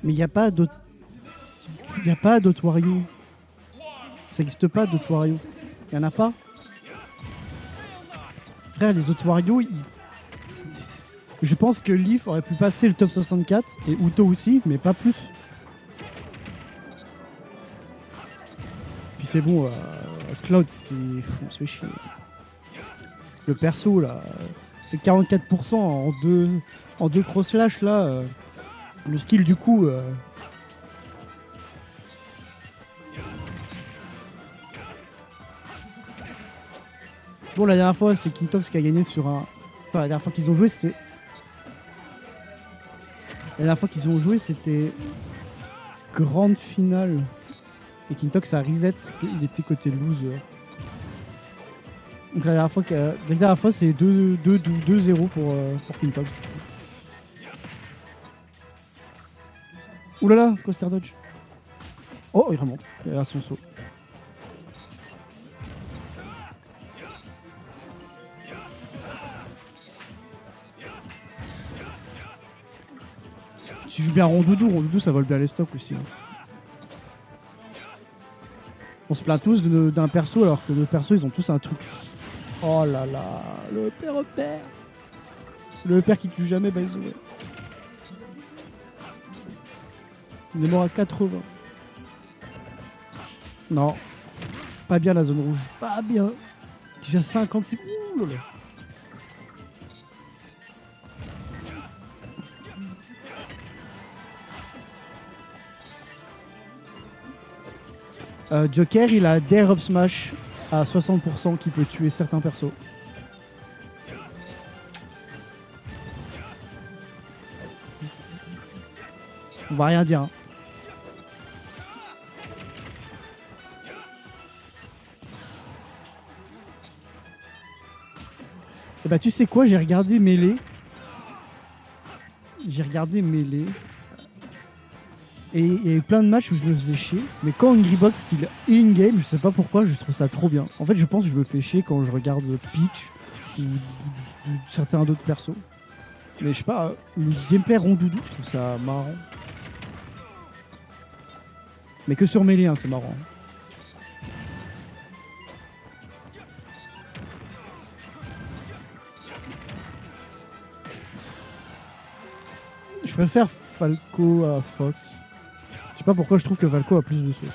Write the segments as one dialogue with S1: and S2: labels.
S1: Mais il n'y a pas d'autres. Il n'y a pas d'autres Wario. Ça n'existe pas d'autres Wario. Il n'y en a pas. Frère, les autres Wario, je pense que Leaf aurait pu passer le top 64 et Uto aussi, mais pas plus. Puis c'est bon, Cloud, on se fait chier. Le perso là, fait 44% en deux cross slash là. Le skill du coup. Bon, la dernière fois, c'est Kintox qui a gagné sur un. Attends, la dernière fois qu'ils ont joué, c'était. La dernière fois qu'ils ont joué, c'était grande finale. Et Kintox a reset parce qu'il était côté loser. Donc la dernière fois c'est 2-0 pour Kintox. Oulala, c'est quoi Star Dodge? Oh, il remonte. Il a son saut. Si je joue bien Rondoudou ça vole bien les stocks aussi. Hein. On se plaint tous d'un perso alors que le perso ils ont tous un truc. Oh là là, le père. Le père qui tue jamais, by the way. Il est mort à 80. Non, pas bien la zone rouge. Pas bien. Tu fais 56. Ouh là là. Joker, il a Dare Up Smash à 60% qui peut tuer certains persos. On va rien dire. Hein. Et bah tu sais quoi, j'ai regardé Melee. Et il y a eu plein de matchs où je me faisais chier. Mais quand Angry Box il est in-game, je sais pas pourquoi, je trouve ça trop bien. En fait, je pense que je me fais chier quand je regarde Peach ou certains d'autres persos. Mais je sais pas, le gameplay rondoudou, je trouve ça marrant. Mais que sur Melee, hein, c'est marrant. Je préfère Falco à Fox. Je sais pas pourquoi je trouve que Falco a plus de sauce.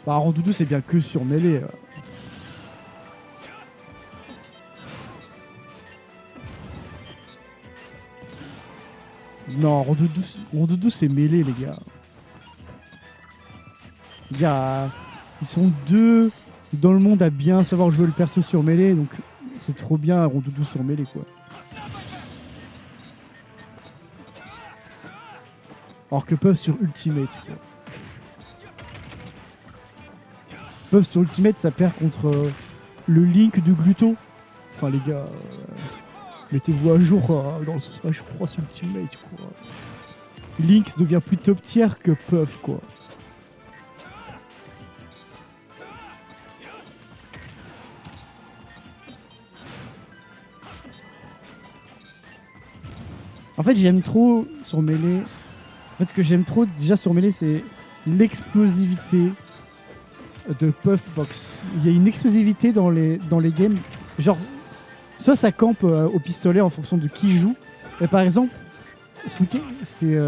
S1: Bah, Rondoudou, c'est bien que sur Melee. Non, Rondoudou c'est Melee, les gars. Les gars, ils sont deux dans le monde à bien savoir jouer le perso sur Melee, donc c'est trop bien Rondoudou sur Melee, quoi. Alors que Puff sur Ultimate, quoi. Puff sur Ultimate, ça perd contre le Link de Gluto. Enfin, les gars, mettez-vous à jour dans le Smash Bros Ultimate, quoi. Link devient plus top tier que Puff, quoi. En fait, j'aime trop sur Melee. En fait, ce que j'aime trop déjà sur Melee, c'est l'explosivité de Puff Fox. Il y a une explosivité dans les games. Genre, soit ça campe au pistolet en fonction de qui joue. Et par exemple, ce week-end, c'était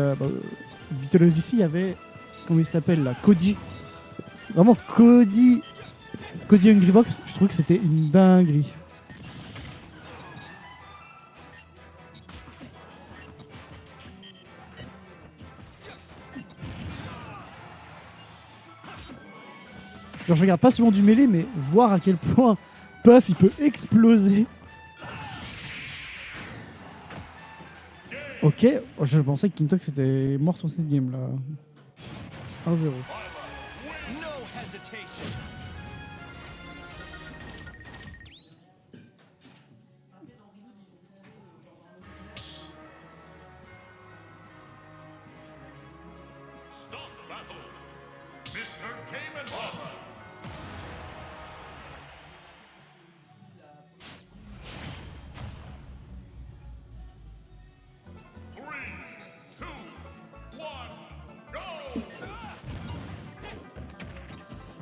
S1: Beatles BC, il y avait, comment il s'appelle là, Cody. Vraiment, Cody Hungry Box, je trouve que c'était une dinguerie. Genre, je regarde pas souvent du mêlée, mais voir à quel point Puff il peut exploser. Ok, je pensais que Kintox était mort sur cette game là. 1-0.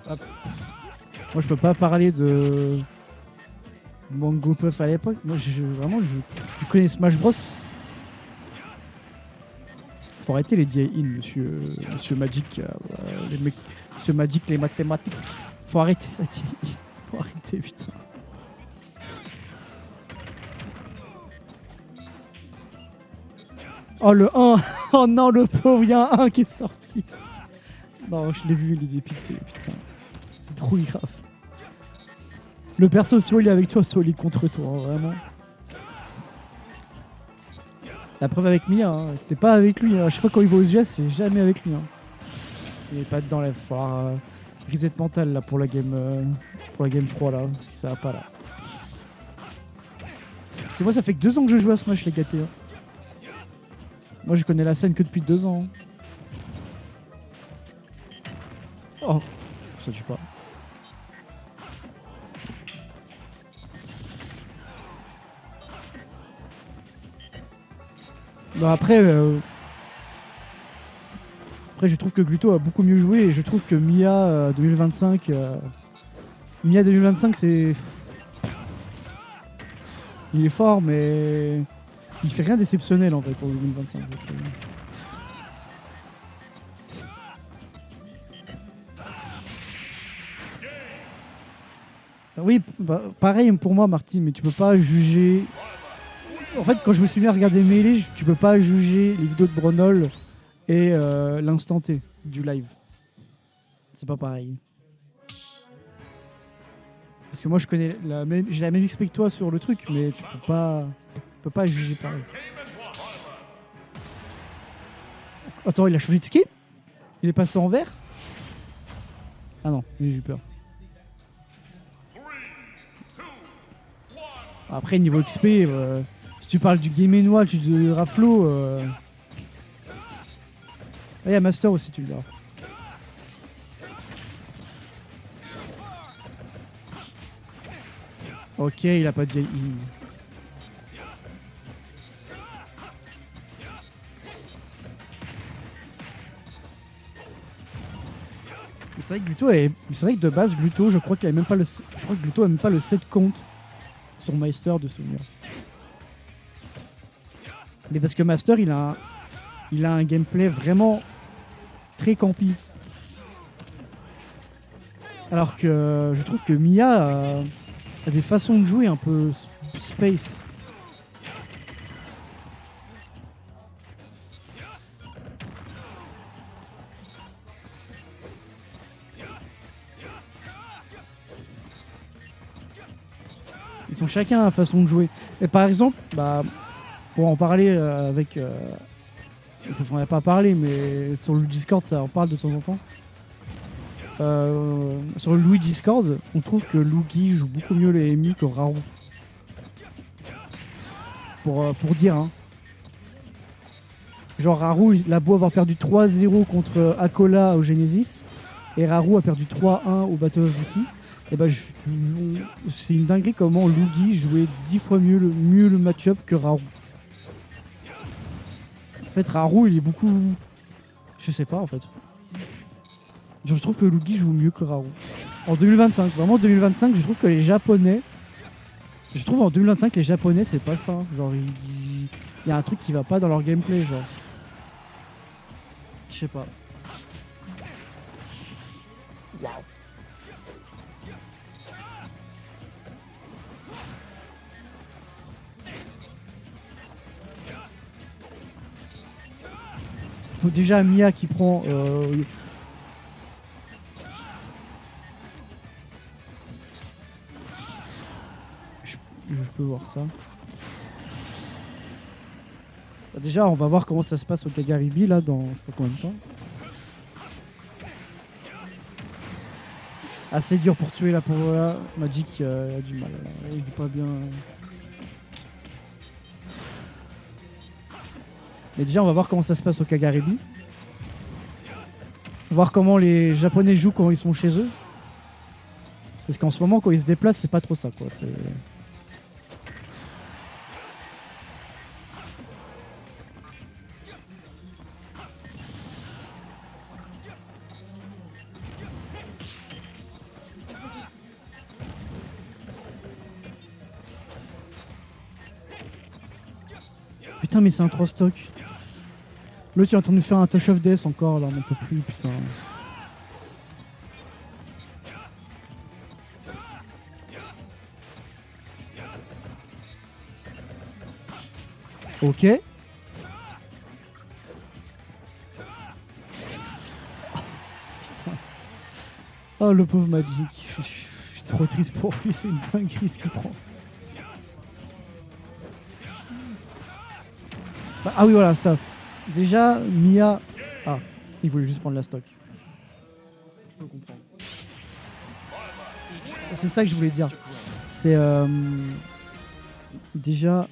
S1: Hop. Moi, je peux pas parler de Mango Puff à l'époque. Moi, tu connais Smash Bros? Faut arrêter les DI-in, monsieur Magic. Monsieur Magic, les mathématiques. Faut arrêter la DI-in. Faut arrêter, putain. Oh, le 1. Oh non, le pauvre, il y a un 1 qui est sorti. Non, je l'ai vu, il est dépité, putain. C'est trop grave. Le perso, soit il est avec toi, soit il est contre toi, hein, vraiment. La preuve avec Mia, hein. T'es pas avec lui. Hein. À chaque fois quand il va aux US, c'est jamais avec lui. Hein. Il est pas dedans là. Il va falloir reset mentale là pour la game 3 là. Parce que ça va pas là. Parce que moi, ça fait que 2 ans que je joue à Smash, les gâtés. Hein. Moi, je connais la scène que depuis 2 ans. Hein. Oh, ça tue pas. Bon, après, je trouve que Gluto a beaucoup mieux joué et je trouve que Mia 2025, Mia 2025, c'est, il est fort, mais il fait rien d'exceptionnel en fait en 2025. Oui, bah, pareil pour moi, Marty, mais tu peux pas juger. En fait, quand je me suis mis à regarder Melee, tu peux pas juger les vidéos de Bronol et l'instant T du live. C'est pas pareil. Parce que moi, j'ai la même XP que toi sur le truc, mais tu peux pas juger pareil. Attends, il a changé de skin? Il est passé en vert? Ah non, j'ai eu peur. Après, niveau XP, si tu parles du Game & Watch de Raflo, il y a Master aussi, tu le diras. Ok, il a pas de vieille. C'est vrai que de base, Gluto, je crois qu'il avait même pas je crois que Gluto a même pas le 7 compte sur Meister de souvenir. Mais parce que Master, il a un gameplay vraiment très campy. Alors que je trouve que Mia a des façons de jouer un peu space. Ils sont chacun à façon de jouer. Et par exemple, bah, pour en parler avec... j'en ai pas parlé, mais sur le Discord, ça en parle de temps en temps. Sur le Luigi Discord, on trouve que Luigi joue beaucoup mieux les MU que Raru. Pour dire, hein. Genre Raru, il a beau avoir perdu 3-0 contre Akola au Genesis, et Raru a perdu 3-1 au Battle of DC. Et bah, c'est une dinguerie comment Luigi jouait 10 fois mieux le match-up que Raru. En fait, Raru, il est beaucoup... Je sais pas, en fait. Genre, je trouve que Luigi joue mieux que Raru. En 2025, vraiment 2025, je trouve que les Japonais... Je trouve en 2025, les Japonais, c'est pas ça. Genre, il y a un truc qui va pas dans leur gameplay, genre. Je sais pas. Waouh. Déjà Mia qui prend je peux voir ça. Bah déjà on va voir comment ça se passe au Kagaribi là dans je sais pas combien de temps. Assez dur pour tuer là pour là. Magic a du mal là. Il est pas bien. Mais déjà on va voir comment ça se passe au Kagaribi. Voir comment les Japonais jouent quand ils sont chez eux. Parce qu'en ce moment quand ils se déplacent c'est pas trop ça quoi. C'est... putain, mais c'est un 3 stock. L'autre, il est en train de nous faire un touch of death encore, là, on n'en peut plus, putain. Ok. Putain. Oh, le pauvre Magic. Je suis trop triste pour lui, c'est une dinguerie ce qu'il prend. Bah, ah oui, voilà, ça. Déjà, Mia... Ah, il voulait juste prendre la stock. Je peux comprendre. C'est ça que je voulais dire. C'est... déjà...